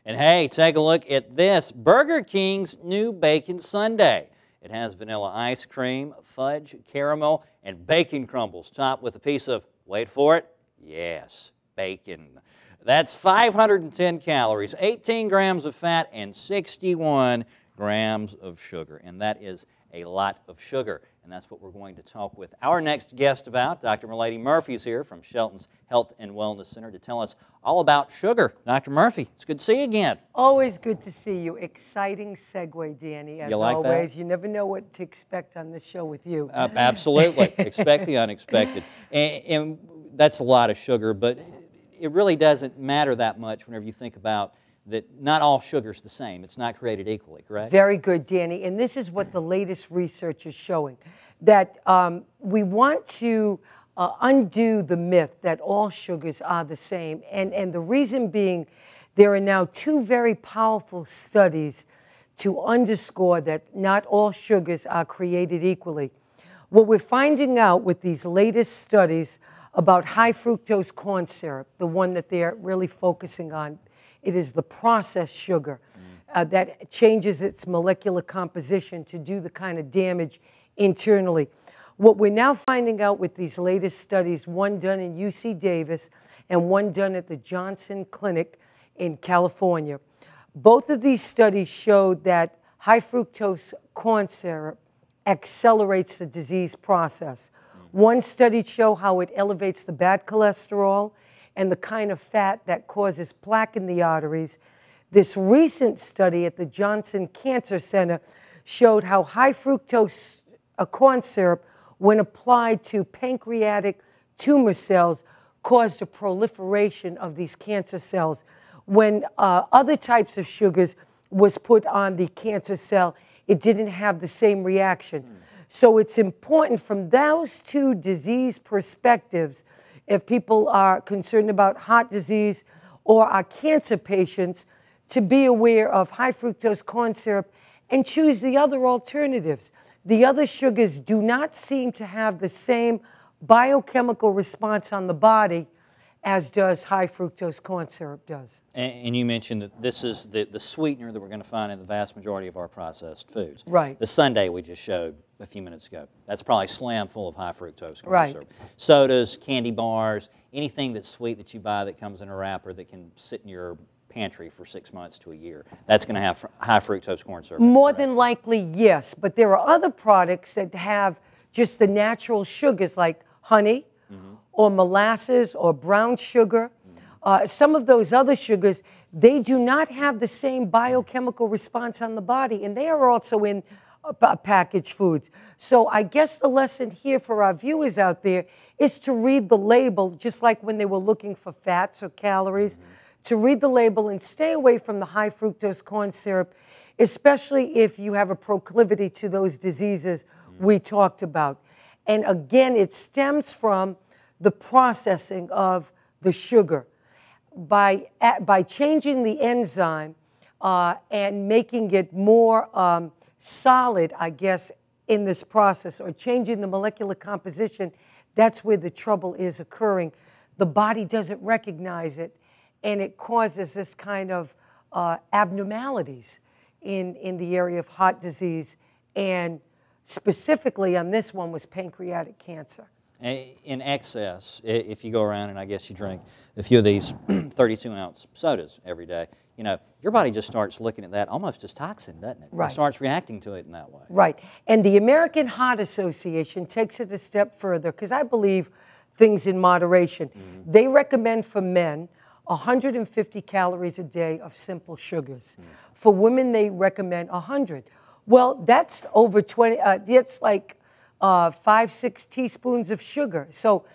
And hey, take a look at this, Burger King's new bacon sundae. It has vanilla ice cream, fudge, caramel, and bacon crumbles topped with a piece of, wait for it, yes, bacon. That's 510 calories, 18 grams of fat, and 61 grams of sugar. And that is a lot of sugar. And that's what we're going to talk with our next guest about. Dr. Milady Murphy is here from Shelton's Health and Wellness Center to tell us all about sugar. Dr. Murphy, it's good to see you again. Always good to see you. Exciting segue, Danny, as always. You never know what to expect on this show with you. Absolutely. Expect the unexpected. And that's a lot of sugar, but it really doesn't matter that much whenever you think about that not all sugar is the same. It's not created equally, correct? Very good, Danny. And this is what the latest research is showing, that we want to undo the myth that all sugars are the same. And the reason being, there are now two very powerful studies to underscore that not all sugars are created equally. What we're finding out with these latest studies about high fructose corn syrup, the one that they're really focusing on, it is the processed sugar that changes its molecular composition to do the kind of damage internally. What we're now finding out with these latest studies, one done in UC Davis and one done at the Johnson Clinic in California, both of these studies showed that high fructose corn syrup accelerates the disease process. One study showed how it elevates the bad cholesterol and the kind of fat that causes plaque in the arteries. This recent study at the Johnson Cancer Center showed how high fructose corn syrup, when applied to pancreatic tumor cells, caused a proliferation of these cancer cells. When other types of sugars was put on the cancer cell, it didn't have the same reaction. So it's important from those two disease perspectives, if people are concerned about heart disease or are cancer patients, to be aware of high fructose corn syrup and choose the other alternatives. The other sugars do not seem to have the same biochemical response on the body as does high fructose corn syrup does. And you mentioned that this is the sweetener that we're going to find in the vast majority of our processed foods. Right. The sundae we just showed a few minutes ago, that's probably slam full of high fructose corn syrup. Sodas, candy bars, anything that's sweet that you buy that comes in a wrapper that can sit in your pantry for 6 months to a year, that's going to have high fructose corn syrup. More than likely, yes. But there are other products that have just the natural sugars like honey, or molasses or brown sugar. Some of those other sugars, they do not have the same biochemical response on the body, and they are also in packaged foods. So I guess the lesson here for our viewers out there is to read the label, just like when they were looking for fats or calories, to read the label and stay away from the high fructose corn syrup, especially if you have a proclivity to those diseases we talked about. And again, it stems from the processing of the sugar. By changing the enzyme and making it more solid, I guess, in this process, or changing the molecular composition, that's where the trouble is occurring. The body doesn't recognize it, and it causes this kind of abnormalities in the area of heart disease, and specifically on this one was pancreatic cancer. In excess, if you go around and I guess you drink a few of these 32-ounce sodas every day, you know, your body just starts looking at that almost as toxin, doesn't it? Right. It starts reacting to it in that way. Right. And the American Heart Association takes it a step further, because I believe things in moderation. They recommend for men 150 calories a day of simple sugars. For women, they recommend 100. Well, that's over 20, that's like 5-6 teaspoons of sugar. So,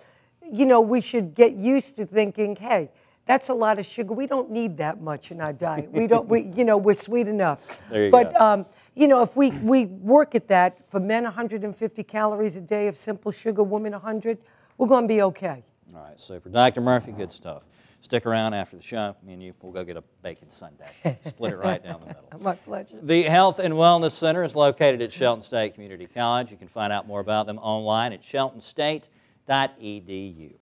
you know, we should get used to thinking, hey, that's a lot of sugar. We don't need that much in our diet. We don't, you know, we're sweet enough. There you go. You know, if we work at that, for men 150 calories a day of simple sugar, women 100, we're going to be okay. All right, super. Dr. Murphy, good stuff. Stick around after the show. Me and you, we'll go get a bacon sundae. Split it right down the middle. My pleasure. The Health and Wellness Center is located at Shelton State Community College. You can find out more about them online at sheltonstate.edu.